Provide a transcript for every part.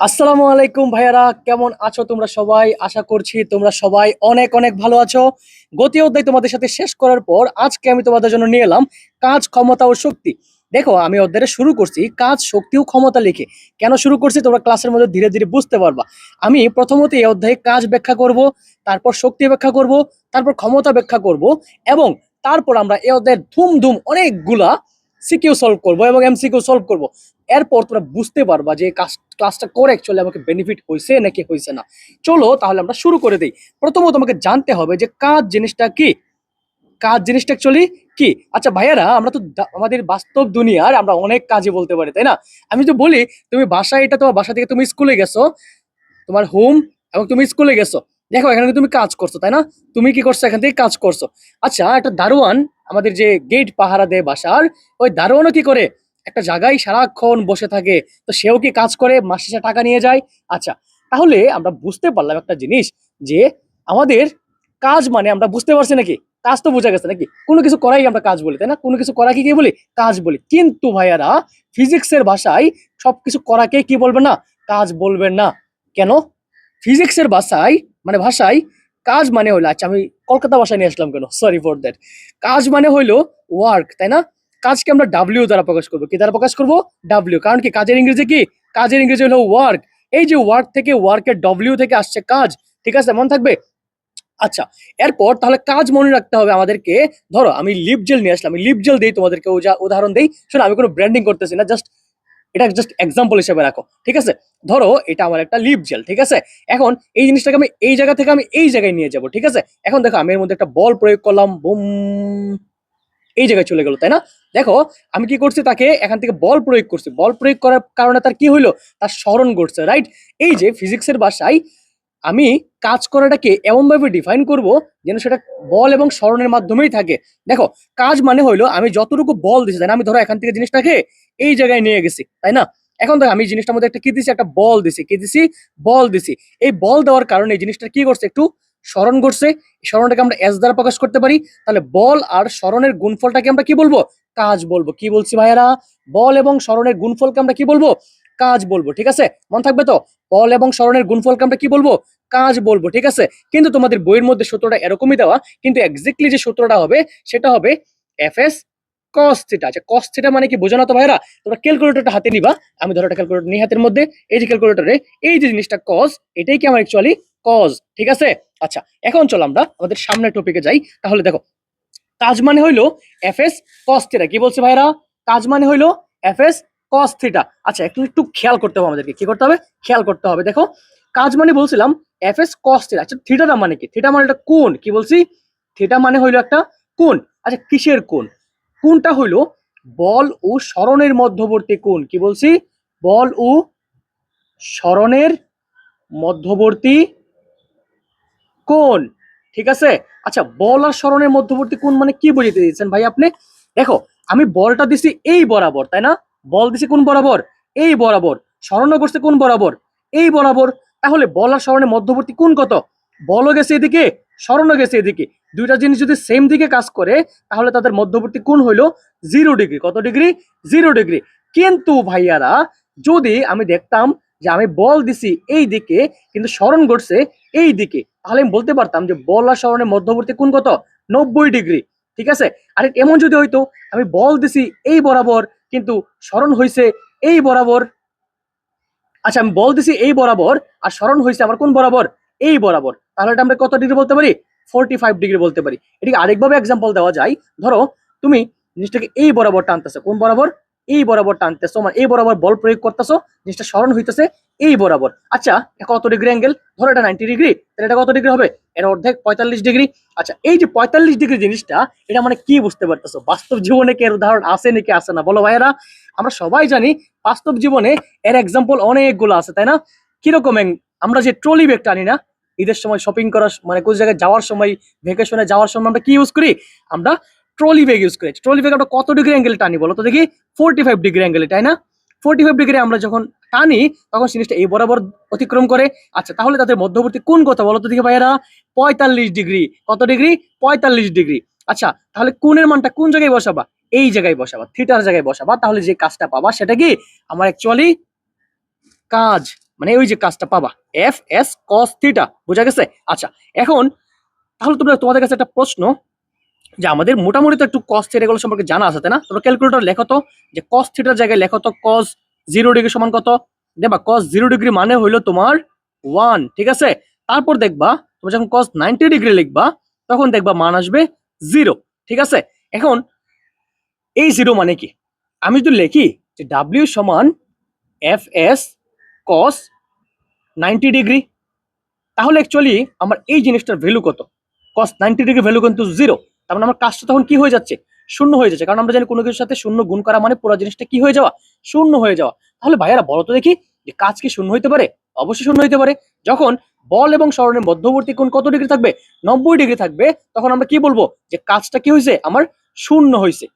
আসসালামু আলাইকুম ভাইয়ারা, কেমন আছো তোমরা সবাই? আশা করছি তোমরা সবাই অনেক অনেক ভালো আছো। গতি অধ্যায় তোমাদের সাথে শেষ করার পর আজকে আমি তোমাদের জন্য নিয়ে এলাম কাজ, ক্ষমতা ও শক্তি। দেখো, আমি অধ্যায়টা শুরু করছি কাজ, শক্তি ও ক্ষমতা লিখে। কেন শুরু করছি তোমরা ক্লাসের মধ্যে ধীরে ধীরে বুঝতে পারবা। আমি প্রথমত এই অধ্যায়ে কাজ ব্যাখ্যা করব, তারপর শক্তি ব্যাখ্যা করব, তারপর ক্ষমতা ব্যাখ্যা করব, এবং তারপর আমরা এই অধ্যায়ের ধুম ধুম অনেকগুলা সিকিউ সলভ করব এবং এমসিকিউ সলভ করব। এরপর তোমরা বুঝতে পারবা যে ক্লাসটা করে অ্যাকচুয়ালি আমাকে বেনিফিট হয়েছে নাকি হয়েছে না। চলো তাহলে আমরা শুরু করে দিই। প্রথমত তোমাকে জানতে হবে যে কাজ জিনিসটা কি। কাজ জিনিসটা অ্যাকচুয়ালি কি? আচ্ছা ভাইয়ারা, আমরা তো আমাদের বাস্তব দুনিয়ার আমরা অনেক কাজে বলতে পারি, তাই না? আমি তো বলি, তুমি বাসায়, এটা তোমার বাসা থেকে তুমি স্কুলে গেছো, তোমার হোম, এবং তুমি স্কুলে গেছো। দেখো, এখানে কিন্তু তুমি কাজ করছো, তাই না? তুমি কি করছো? এখান থেকে কাজ করছো। আচ্ছা, একটা দারোয়ান, আমাদের যে গেট পাহারা দেয় বাসার, ওই দারোয়ানও কি করে? একটা জায়গায় সারাক্ষণ বসে থাকে। তো সেও কি কাজ করে, মাস শেষে টাকা নিয়ে যায়? আচ্ছা, তাহলে আমরা বুঝতে পারলাম একটা জিনিস, যে আমাদের কাজ মানে, আমরা বুঝতে পারছি নাকি? কাজ তো বোঝা গেছে নাকি? কোনো কিছু করাই আমরা কাজ বলি, তাই না? কোনো কিছু করাকে কি বলি? কাজ বলি। কিন্তু ভাইয়ারা, ফিজিক্সের ভাষায় সবকিছু করাকে কি বলবে না? কাজ বলবেন না। কেন? ফিজিক্সের ভাষায়, মানে ভাষায়, কাজ মানে হলো, আচ্ছা আমি কলকাতা ভাষায় নিয়ে আসলাম কেন, সরি ফর দ্যাট। কাজ মানে হইলো ওয়ার্ক, তাই না? কাজকে আমরা ডাব্লিউ দ্বারা প্রকাশ করবো। কি দ্বারা প্রকাশ করবো? ডাব্লিউ। কারণ কি, কাজের ইংরেজি কি? কাজের ইংরেজি হলো ওয়ার্ক। এই যে ওয়ার্ক থেকে, ওয়ার্কের ডব্লিউ থেকে আসছে কাজ। ঠিক আছে, মনে থাকবে? আচ্ছা, এরপর তাহলে কাজ মনে রাখতে হবে আমাদেরকে। ধরো আমি লিপ জেল নিয়ে আসলাম, আমি লিপ জেল দিই তোমাদেরকে, উদাহরণ দিই। শোনো, আমি কোনো ব্র্যান্ডিং করতেছি না, জাস্ট এটা জাস্ট এক্সাম্পল হিসেবে রাখো, ঠিক আছে? ধরো এটা আমার একটা লিপ জেল, ঠিক আছে? এখন এই জিনিসটাকে আমি এই জায়গা থেকে আমি এই জায়গায় নিয়ে যাব, ঠিক আছে? এখন দেখো, আমি এর মধ্যে একটা বল প্রয়োগ করলাম, বুম, এই জায়গায় চলে গেল, তাই না? দেখো, আমি কি করছি, তাকে এখান থেকে বল প্রয়োগ করছি। বল প্রয়োগ করার কারণে তার কি হইলো? তার স্মরণ ঘটছে, রাইট? এই যে ফিজিক্সের ভাষায় আমি কাজ করাটাকে এমন ভাবে ডিফাইন করব যেন সেটা বল এবং স্মরণের মাধ্যমেই থাকে। দেখো, কাজ মানে হইলো আমি যতটুকু বল দিছি, তাই না? আমি ধরো এখান থেকে জিনিসটাকে এই জায়গায় নিয়ে গেছি, তাই না? এখন দেখো, আমি জিনিসটার মধ্যে একটা কি দিছি? একটা বল দিছি। কি দিছি? বল দিছি। এই বল দেওয়ার কারণে এই জিনিসটা কি করছে? একটু স্মরণ করছে। স্মরণটাকে আমরা এস দ্বারা প্রকাশ করতে পারি। তাহলে বল আর স্মরণের গুণফলটাকে আমরা কি বলবো? কাজ বলবো। কি বলছি ভাইয়ারা? বল এবং স্মরণের গুণফলকে আমরা কি বলবো? কাজ বলবো। ঠিক আছে, মনে থাকবে তো? বল এবং স্মরণের গুণফলকে আমরা কি বলবো? কাজ বলবো। ঠিক আছে, কিন্তু তোমাদের বইয়ের মধ্যে সূত্রটা এরকমই দেওয়া, কিন্তু এক্স্যাক্টলি যে সূত্রটা হবে সেটা হবে এফ এস কস থিটা। আচ্ছা, কস থিটা মানে কি বোঝো না তো ভাইরা? তোমরা ক্যালকুলেটরটা হাতে নিবা। আমি ধরো একটা ক্যালকুলেটর নিই হাতের মধ্যে। এই যে ক্যালকুলেটরে এই যে জিনিসটা কস, এটাই কি আমার অ্যাকচুয়ালি কজ। ঠিক আছে? আচ্ছা, এখন চলো আমরা আমাদের সামনের টপিকে যাই। তাহলে দেখো, কাজ মানে হইলো এফ এস কস থিটা। কি বলছে ভাইরা? কাজ মানে হইলো এফ এস কস থিটা। আচ্ছা, একটু একটু খেয়াল করতে হবে আমাদেরকে। কি করতে হবে? খেয়াল করতে হবে। দেখো, কাজ মানে বলছিলাম এফ এস কস থিটা। আচ্ছা, থিটাটা মানে কি? থিটা মানে একটা কোণ। কি বলছি? থিটা মানে হইলো একটা কোণ। আচ্ছা, কিসের কোণ? কোণটা হইলো বল ও স্মরণের মধ্যবর্তী কোণ। কি বলছি? বল ও স্মরণের মধ্যবর্তী কোণ। ঠিক আছে? আচ্ছা, বল আর স্মরণের মধ্যবর্তী কোণ মানে কি বুঝাতে দিয়েছেন ভাই আপনি? দেখো, আমি বলটা দিছি এই বরাবর, তাই না? বল দিছি কোন বরাবর? এই বরাবর। স্মরণও করছে কোন বরাবর? এই বরাবর। তাহলে বল আর স্মরণের মধ্যবর্তী কোণ কত? বলও গেছে এদিকে, স্মরণও গেছে এদিকে। দুইটা জিনিস যদি সেম দিকে কাজ করে, তাহলে তাদের মধ্যবর্তী কোণ হইলো 0 ডিগ্রি। কত ডিগ্রি? 0 ডিগ্রি। কিন্তু ভাইয়ারা, যদি আমি দেখতাম যে আমি বল দিছি এই দিকে, কিন্তু স্মরণ ঘটছে এই দিকে, তাহলে আমি বলতে পারতাম যে বল আর স্মরণের মধ্যবর্তী কোণ কত? 90 ডিগ্রি। ঠিক আছে? আর এমন যদি হইতো, আমি বল দিছি এই বরাবর, কিন্তু স্মরণ হইছে এই বরাবর। আচ্ছা, আমি বল দিছি এই বরাবর, আর স্মরণ হয়েছে আমার কোন বরাবর? এই বরাবর। তাহলে এটা আমরা কত ডিগ্রি বলতে পারি? 45 ডিগ্রি বলতে পারি। এটিকে আরেকভাবে এক্সাম্পল দেওয়া যায়। ধরো, তুমি জিনিসটাকে এই বরাবর টানতেছো। কোন বরাবর? এই বরাবর টানতেছো, মানে এই বরাবর বল প্রয়োগ করতেছো। জিনিসটা স্মরণ হইতেছে এই বরাবর। আচ্ছা, কত ডিগ্রি অ্যাঙ্গেল? ধরো এটা 90 ডিগ্রি, তাহলে এটা কত ডিগ্রি হবে? এর অর্ধেক 45 ডিগ্রি। আচ্ছা, এই যে 45 ডিগ্রি জিনিসটা, এটা মানে কি বুঝতে পারতেছো? বাস্তব জীবনে কি এর উদাহরণ আছে নাকি আছে না, বলো ভাইয়েরা? আমরা সবাই জানি বাস্তব জীবনে এর এক্সাম্পল অনেকগুলো আছে, তাই না? কিরকম? আমরা যে ট্রলি ব্যাগ টানি না, ঈদের সময় শপিং করার, মানে কোন জায়গায় যাওয়ার সময়, ভেকেশনে যাওয়ার সময় আমরা কি ইউজ করি? আমরা ট্রলি ব্যাগ ইউজ করি। ট্রলি ব্যাগ আমরা কত ডিগ্রি অ্যাঙ্গেল টানি বলো তো দেখি? 45 ডিগ্রি অ্যাঙ্গেলে, তাই না? 45 ডিগ্রি আমরা যখন টানি, তখন জিনিসটা এই বরাবর অতিক্রম করে। আচ্ছা, তাহলে তাদের মধ্যবর্তী কোন কত বলো তো দেখি ভাইয়েরা? 45 ডিগ্রি। কত ডিগ্রি? 45 ডিগ্রি। আচ্ছা, তাহলে কোণের মানটা কোন জায়গায় বসাবা? এই জায়গায় বসাবা, থিটার জায়গায় বসাবা। তাহলে যে কাজটা পাবা সেটা কি? আমার অ্যাকচুয়ালি কাজ। মানে ওই যে কাজটা পাবা এফ এস কস থিটা, বোঝা গেছে? আচ্ছা, এখন তাহলে তোমাদের কাছে একটা প্রশ্ন, যে আমাদের মোটামুটি তো একটু কস থিটা এগুলো সম্পর্কে জানা আছে, তাই না? তোমরা ক্যালকুলেটর লেখো তো, যে কস থিটার জায়গায় লেখো তো কস 0 ডিগ্রি সমান কত। দেখবা কস 0 ডিগ্রি মানে হইলো তোমার 1, ঠিক আছে? তারপর দেখবা তুমি যখন কস 90 ডিগ্রি লিখবা তখন দেখবা মান আসবে 0, ঠিক আছে? এখন এই 0 মানে কি? আমি যদি লিখি যে ডাব্লিউ সমান এফ এস কস 90 ডিগ্রি, তাহলে অ্যাকচুয়ালি আমার এই জিনিসটার ভ্যালু কত? কস 90 ডিগ্রি ভ্যালু কিন্তু 0। তার মানে আমার কাজটা তখন কি হয়ে যাচ্ছে? শূন্য হয়ে যাচ্ছে। কারণ আমরা জানি কোনো কিছুর সাথে শূন্য গুণ করা মানে পুরো জিনিসটা কি হয়ে যাওয়া? শূন্য হয়ে যাওয়া। তাহলে ভাইয়ারা বলো তো দেখি, যে কাজ কি শূন্য হইতে পারে? অবশ্যই শূন্য হইতে পারে। যখন বল এবং সরণের মধ্যবর্তী কোণ কত ডিগ্রি থাকবে? 90 ডিগ্রি থাকবে। তখন আমরা কি বলবো? যে কাজটা কি হয়েছে? আমার শূন্য হয়েছে।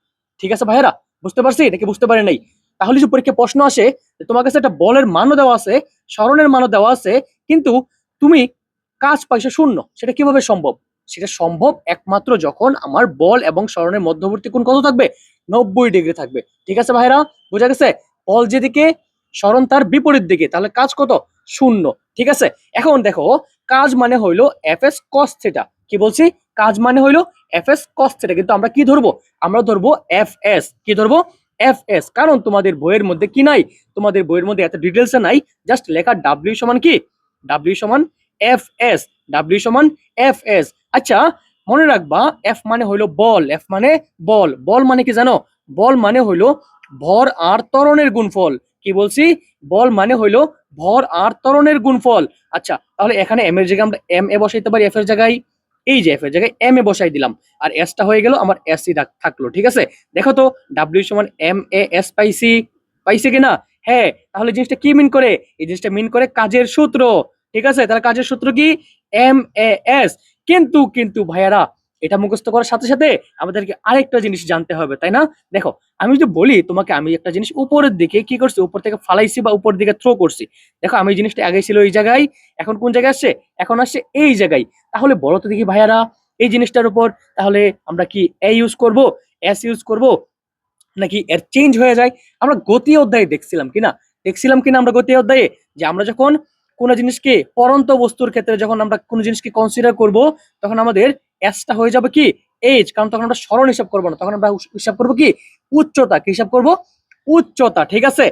ঠিক আছে ভাইয়ারা, বুঝতে পারছি নাকি বুঝতে পারে নাই? তাহলে যে পরীক্ষায় প্রশ্ন আসে যে তোমার কাছে একটা বলের মানও দেওয়া আছে, সরণের মানও দেওয়া আছে, কিন্তু তুমি কাজ পাইছো শূন্য, সেটা কিভাবে সম্ভব? সেটা সম্ভব একমাত্র যখন আমার বল এবং সরণের মধ্যবর্তী কোণ কত থাকবে? 90 ডিগ্রি থাকবে। ঠিক আছে ভাইরা, বোঝা গেছে? বল যেদিকে, সরণ তার বিপরীত দিকে, তাহলে কাজ কত? শূন্য। ঠিক আছে, এখন দেখো কাজ মানে হইলো এফ এস কস থিটা। কি বলছি? কাজ মানে হইলো এফ এস কস থিটা, কিন্তু আমরা কি ধরবো? আমরা ধরবো এফ এস। কি ধরবো? F S. কারণ তোমাদের বইয়ের মধ্যে কি নাই? তোমাদের বইয়ের মধ্যে এত ডিটেলসে নাই, জাস্ট লেখা ডাব্লিউ সমান কি? ডাব্লিউ সমান এফ এস। ডাব্লিউ সমান এফ এস। আচ্ছা, মনে রাখবা এফ মানে হইলো বল। এফ মানে বল। বল মানে কি জানো? বল মানে হইলো ভর আর ত্বরণের গুণফল। কি বলছি? বল মানে হইলো ভর আর ত্বরণের গুণফল। আচ্ছা, তাহলে এখানে এম এর জায়গায় আমরা এম এ বসাইতে পারি, এফ এর জায়গায় এই যে এফ এর জায়গায় এম এ বসাই দিলাম, আর এসটা হয়ে গেল আমার এস ই থাকলো। ঠিক আছে, দেখো তো ডাব্লিউ সমান এম এ এস পাইছি, পাইছে কিনা? হ্যাঁ, তাহলে জিনিসটা কি মিন করে? এই জিনিসটা মিন করে কাজের সূত্র। ঠিক আছে, তাহলে কাজের সূত্র কি? M A S. কিন্তু কিন্তু ভাইয়ারা, এটা মুখস্থ করার সাথে সাথে আমাদেরকে আরেকটা জিনিস জানতে হবে, তাই না? দেখো, আমি যদি বলি তোমাকে, আমি একটা জিনিস উপরের দিকে কি করছি? উপর থেকে ফালাইছি বা উপর দিকে থ্রো করছি। দেখো, আমি জিনিসটা আগে ছিল এই জায়গায়, এখন কোন জায়গায় আসছে? এখন আসছে এই জায়গায়। তাহলে বলো তো দেখি ভাইয়ারা, এই জিনিসটার উপর তাহলে আমরা কি এ ইউজ করব, এস ইউজ করব, নাকি এর চেঞ্জ হয়ে যায়? আমরা গতি অধ্যায়ে দেখছিলাম কিনা আমরা গতি অধ্যায়ে, যে আমরা যখন কোনো জিনিসকে পরন্ত বস্তুর ক্ষেত্রে যখন আমরা কোনো জিনিসকে কনসিডার করব, তখন আমাদের এসটা হয়ে যাবে কি? এইচ। কারণ তখন আমরা সরণ হিসাব করবো না, তখন আমরা হিসাব করবো কি? উচ্চতা। কি হিসাব করব? উচ্চতা। ঠিক আছে,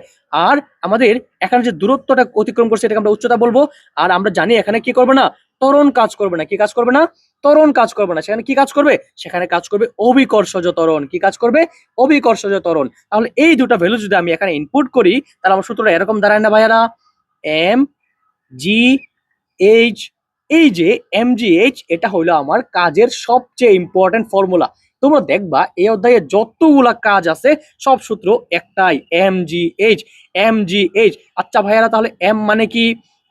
আর আমাদের এখানে যে দূরত্বটা অতিক্রম করছে এটাকে আমরা উচ্চতা বলবো। আর আমরা জানি এখানে কি করবে না? ত্বরণ কাজ করবে না। কি কাজ করবে না? ত্বরণ কাজ করবে না। সেখানে কি কাজ করবে? সেখানে কাজ করবে অভিকর্ষজ ত্বরণ। কি কাজ করবে? অভিকর্ষজ ত্বরণ। তাহলে এই দুটো ভ্যালু যদি আমি এখানে ইনপুট করি, তাহলে আমার সূত্রটা এরকম দাঁড়ায় না ভাইয়ারা? M G H. এই যে এম জি এইচ, এটা হইলো আমার কাজের সবচেয়ে ইম্পর্টেন্ট ফর্মুলা। তোমরা দেখবা এই অধ্যায়ে যতগুলা কাজ আছে সব সূত্র একটাই, M G H. M G H. আচ্ছা ভাইয়ারা, তাহলে এম মানে কি?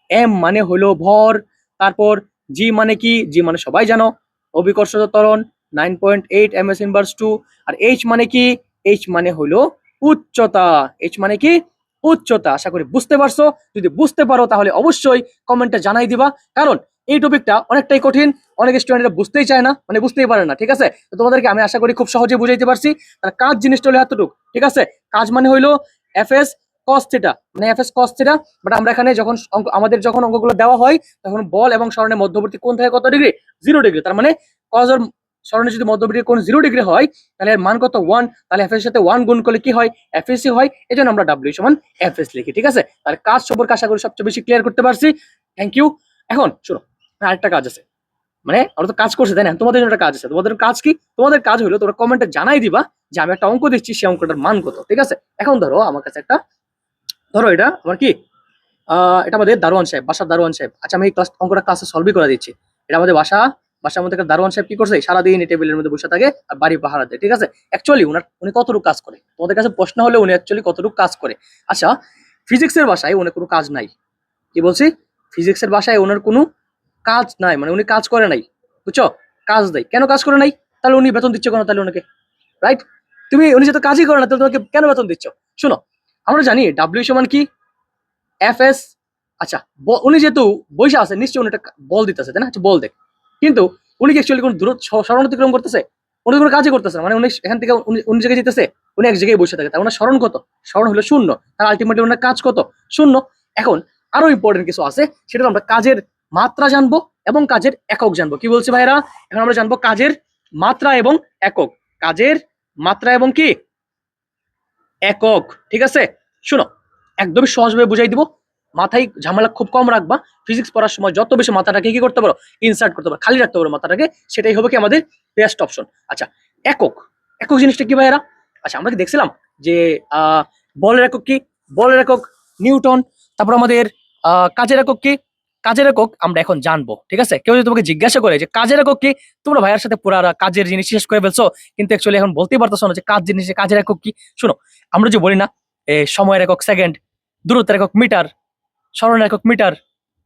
এম মানে হলো ভর। তারপর জি মানে কি? জি মানে সবাই জানো, অভিকর্ষজ ত্বরণ 9.8 ms ইনভার্স 2। আর এইচ মানে কি? এইচ মানে হলো উচ্চতা। এইচ মানে কি? উচ্চতা। আশা করি বুঝতে পারছো। যদি বুঝতে পারো তাহলে অবশ্যই কমেন্টে জানাই দিবা, কারণ এই টপিকটা অনেকটাই কঠিন। অনেক স্টুডেন্টরা বুঝতেই চায় না, মানে বুঝতেই পারে না। ঠিক আছে, তো তোমাদেরকে আমি আশা করি খুব সহজে বুঝাইতে পারছি। তাহলে কাজ জিনিসটা হলো এতটুকু। ঠিক আছে, কাজ মানে হইলো এফ এস কস থিটা, মানে F S cos theta. But আমরা এখানে যখন আমাদের যখন অঙ্কগুলো দেওয়া হয়, তখন বল এবং সরণের মধ্যবর্তী কোণ থাকে কত ডিগ্রি? 0 ডিগ্রি। তার মানে কস আর সরণের যদি মধ্যবর্তী কোণ 0 ডিগ্রি হয়, তাহলে এর মান কত? 1। তাহলে এফ এর সাথে 1 গুণ করলে কি হয়? এফ এস হয়। এই জন্য আমরা ডাব্লিউ সমান এফ এস লিখি। ঠিক আছে, তাহলে কাজ সম্পর্কে আশা করি সবচেয়ে বেশি ক্লিয়ার করতে পারছি। Thank you. এখন শোনো, আরেকটা কাজ আছে, মানে আমরা তো কাজ করছি তাই না? তোমাদের জন্য একটা কাজ আছে। তোমাদের কাজ কি? তোমাদের কাজ হলো তোমরা কমেন্টে জানাই দিবা যে আমি একটা অঙ্ক দিচ্ছি, সেই অঙ্কটার মান কত। ঠিক আছে, এখন ধরো আমার কাছে একটা, ধরো এটা আমার কি, এটা আমাদের দারোয়ান সাহেব, বাসার দারোয়ান সাহেব। আচ্ছা, আমি এই অঙ্কটা ক্লাসে সলভই করে দিচ্ছি। এটা আমাদের বাসার মধ্যে একটা দারোয়ান সাহেব কি করছে? সারাদিন এই টেবিলের মধ্যে বসে থাকে আর বাড়ি পাহারা দেয়। ঠিক আছে, অ্যাকচুয়ালি উনি কতটুকু কাজ করে? তোমাদের কাছে প্রশ্ন হলে উনি অ্যাকচুয়ালি কতটুকু কাজ করে? আচ্ছা, ফিজিক্সের বাসায় উনি কোনো কাজ নাই। কি বলছি? ফিজিক্সের বাসায় ওনার কোনো কাজ নাই, মানে উনি কাজ করে নাই। বুঝছো? কাজ দেয়। কেন কাজ করে নাই? তাহলে উনি বেতন দিচ্ছে কেন তাহলে ওনাকে? রাইট? উনি যেহেতু কাজই করে না, তাহলে তোমাকে কেন বেতন দিচ্ছ? শোনো, আমরা জানি ডাব্লিউ সমান কি? F S. আচ্ছা, উনি যেহেতু বৈশা আছে, নিশ্চয়ই উনি একটা বল দিতেছে, তাই না? আচ্ছা, বল দেখ। কিন্তু উনি কি অ্যাকচুয়ালি কোনো দূরত্ব সরণ অতিক্রম করতেছে? উনি কোনো কাজই করতেছে না। মানে উনি এখান থেকে উনি জায়গায় যেতেছে, উনি এক জায়গায় বসে থাকে। তার মানে সরণ কত? সরণ হলো শূন্য। তার আলটিমেটলি ওনার কাজ কত? শূন্য। এখন আরো ইম্পর্টেন্ট কিছু আছে, সেটা হলো আমরা কাজের মাত্রা জানবো এবং কাজের একক জানবো। কি বলছি ভাইরা? এখন আমরা জানবো কাজের মাত্রা এবং একক। কাজের মাত্রা এবং কি একক। ঠিক আছে, শুনো, একদমই সহজভাবে বুঝাই দিব, মাথায় ঝামেলা খুব কম রাখবা। ফিজিক্স পড়ার সময় যত বেশি মাথাটাকে কি করতে পারো, ইনসার্ট করতে পারো, খালি রাখতে পারো মাথাটাকে, সেটাই হবে কি আমাদের বেস্ট অপশন। আচ্ছা, একক। একক জিনিসটা কি ভাইয়েরা? আচ্ছা, আমরা কি দেখছিলাম যে বলের একক কি? বলের একক নিউটন। তারপর আমাদের কাজের একক কি? কাজের একক আমরা এখন জানবো। ঠিক আছে, কেউ যদি তোমাকে জিজ্ঞাসা করে যে কাজের একক কি, তোমরা ভাইয়ার সাথে পুরা কাজের জিনিস শেষ করে ফেলছো, কিন্তু অ্যাকচুয়ালি এখন বলতেই পারতেছো না যে কাজ জিনিস, কাজের একক কি। শুনো, আমরা যে বলি না সময়ের একক সেকেন্ড, দূরত্বের একক মিটার, স্মরণের একক মিটার,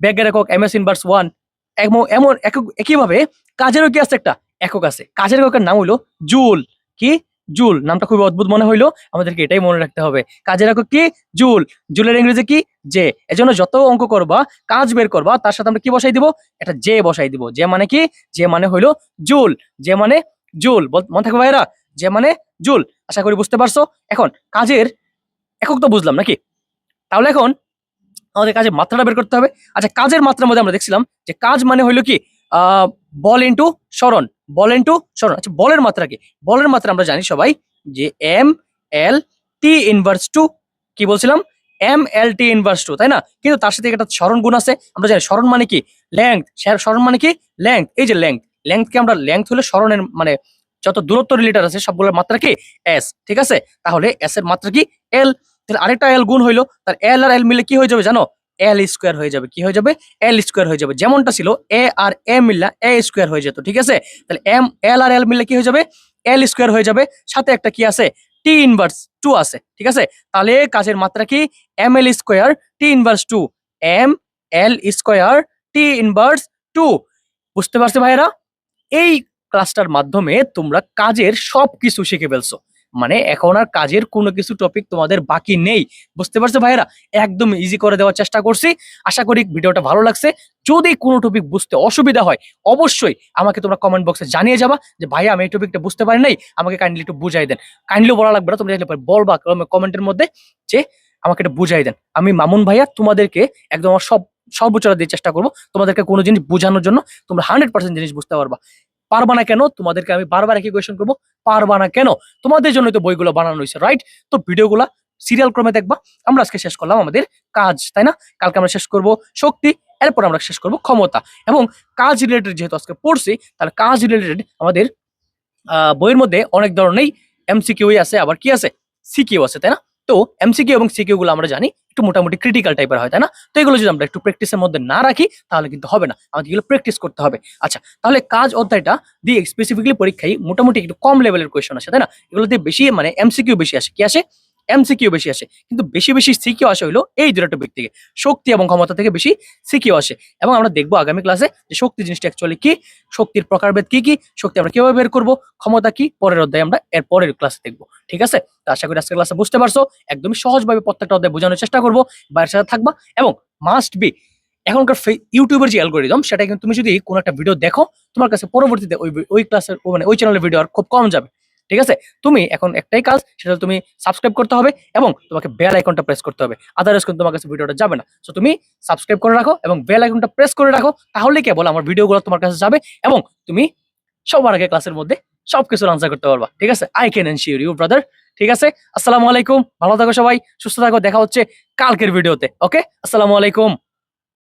বেগের একক এমএস ইনভার্স ওয়ান, এমন একক একইভাবে কাজেরও কি আছে, একটা একক আছে। কাজের এককের নাম হইলো জুল। কি? জুল। নামটা খুবই অদ্ভুত মনে হইলো, আমাদেরকে এটাই মনে রাখতে হবে। কাজের একক কি? জুল। জুলের ইংরেজি কি? জে। এজন্য যত অঙ্ক করবা, কাজ বের করবা, তার সাথে আমরা কি বসাই দিব? একটা জে বসাই দিব। যে মানে কি? যে মানে হইলো জুল। যে মানে জুল। মনে থাকবে ভাইরা? যে মানে জুল। আশা করি বুঝতে পারছো। এখন কাজের একক তো বুঝলাম নাকি? তাহলে এখন আমাদের কাজের মাত্রাটা বের করতে হবে। আচ্ছা, কাজের মাত্রার মধ্যে আমরা দেখছিলাম যে কাজ মানে হইলো কি বল ইন্টু স্মরণ। বল ইন্টু স্মরণ। আচ্ছা, বলের মাত্রা কি? বলের মাত্রা আমরা জানি সবাই যে M L T inverse two. কি বলছিলাম? M L T inverse two, তাই না? কিন্তু তার সাথে একটা স্মরণ গুণ আছে। আমরা জানি স্মরণ মানে কি? লেংথ। স্মরণ মানে কি? লেংথ। এই যে লেংথ, লেংথকে আমরা, লেংথ হলো স্মরণের মানে যত দূরত্ব রিলেটার আছে সবগুলোর মাত্রা কি? এস। ঠিক আছে, তাহলে এস এর মাত্রা কি? এল। তাহলে আরেকটা এল গুণ হইলো, তার এল আর এল মিলে কি হয়ে যাবে জানো? এল স্কোয়ার হয়ে যাবে। কি হয়ে যাবে? এল স্কোয়ার হয়ে যাবে। যেমনটা ছিল এ আর এ মিললা এ স্কোয়ার হয়ে যেত। ঠিক আছে, তাহলে এল আর এল মিললে কি হয়ে যাবে? এল স্কোয়ার হয়ে যাবে। সাথে একটা কি আছে? টি ইনভার্স টু আছে। ঠিক আছে, তাহলে কাজের মাত্রা কি? M L square T inverse two. M L square T inverse two. বুঝতে পারছো ভাইয়েরা? এই ক্লাসটার মাধ্যমে তোমরা কাজের সবকিছু শিখে ফেলছো। মানে এখন আর কাজের কোনো কিছু টপিক তোমাদের বাকি নেই। বুঝতে পারছো ভাইয়েরা? একদম ইজি করে দেওয়ার চেষ্টা করছি। আশা করি ভিডিওটা ভালো লাগছে। যদি কোনো টপিক বুঝতে অসুবিধা হয়, অবশ্যই আমাকে তোমরা কমেন্ট বক্সে জানিয়ে যাবা যে ভাইয়া আমি এই টপিকটা বুঝতে পারি নাই, আমাকে কাইন্ডলি একটু বুঝাই দেন। কাইন্ডলি বলা লাগবে না, তোমরা বলবা কমেন্টের মধ্যে যে আমাকে এটা বুঝাই দেন। আমি মামুন ভাইয়া তোমাদেরকে একদম আমার সর্বোচ্চ দিয়ে চেষ্টা করবো তোমাদেরকে কোনো জিনিস বোঝানোর জন্য। তোমরা 100% জিনিস বুঝতে পারবা। পারবা না কেন? তোমাদেরকে আমি বারবার একই কোয়েশ্চেন করবো, পারবা না কেন? তোমাদের জন্যই তো বইগুলো বানানো হয়েছে, রাইট? তো ভিডিওগুলা সিরিয়াল ক্রমে দেখবা। আমরা আজকে শেষ করলাম আমাদের কাজ, তাই না? কালকে আমরা শেষ করব শক্তি, এরপর আমরা শেষ করব ক্ষমতা। এবং কাজ রিলেটেড যেহেতু আজকে পড়ছি, তাহলে কাজ রিলেটেড আমাদের বইয়ের মধ্যে অনেক ধরনের এমসিকিউ আছে, আবার কি আছে? সিকিউ আছে, তাই না? তো এমসিকিউ এবং সিকিউ গুলো আমরা জানি একটু মোটামুটি ক্রিটিক্যাল টাইপের হয়, তাই না? তো এগুলো যদি আমরা একটু প্র্যাকটিসের মধ্যে না রাখি তাহলে কিন্তু হবে না, আমাদের এগুলো প্র্যাকটিস করতে হবে। আচ্ছা, তাহলে কাজ অধ্যায়টা দিয়ে স্পেসিফিকলি পরীক্ষায় মোটামুটি একটু কম লেভেলের কোয়েশ্চন আসে, তাই না? এগুলোতে বেশি মানে এমসিকিউ বেশি আসে। কি আসে? এমসিকিউ বেশি আসে। কিন্তু বেশি বেশি সিকিউ আসে হইলো এই দুটো টপিক থেকে, শক্তি এবং ক্ষমতা থেকে বেশি সিকিউ আসে। এবং আমরা দেখবো আগামী ক্লাসে যে শক্তি জিনিসটা অ্যাকচুয়ালি কি, শক্তির প্রকারভেদ কি কি, শক্তি আমরা কিভাবে বের করবো, ক্ষমতা কি, পরের অধ্যায়ে আমরা এর পরের ক্লাসে দেখবো। ঠিক আছে, তো আশা করি আজকের ক্লাসে বুঝতে পারছো। একদমই সহজভাবে প্রত্যেকটা অধ্যায় বোঝানোর চেষ্টা করবো। বাইরের সাথে থাকবা এবং মাস্ট বি এখনকার ইউটিউবের যে অ্যালগোরিদম, সেটা কিন্তু তুমি যদি কোনো একটা ভিডিও দেখো, তোমার কাছে পরবর্তীতে ওই ক্লাসের মানে ওই চ্যানেলের ভিডিও আর খুব কম যাবে। ঠিক আছে, তুমি এখন একটাই কাজ, সেটা তুমি সাবস্ক্রাইব করতে হবে এবং তোমাকে বেল আইকনটা প্রেস করতে হবে। আদারওয়াইজ কিন্তু তোমার কাছে ভিডিওটা যাবে না। সো তুমি সাবস্ক্রাইব করে রাখো এবং বেল আইকনটা প্রেস করে রাখো, তাহলে কেবল আমার ভিডিওগুলো তোমার কাছে যাবে এবং তুমি সবার আগে ক্লাসের মধ্যে সবকিছুর আনসার করতে পারবা। ঠিক আছে, I can ensure you brother. ঠিক আছে, আসসালামু আলাইকুম, ভালো থাকো সবাই, সুস্থ থাকো। দেখা হচ্ছে কালকের ভিডিওতে। ওকে, আসসালামু আলাইকুম।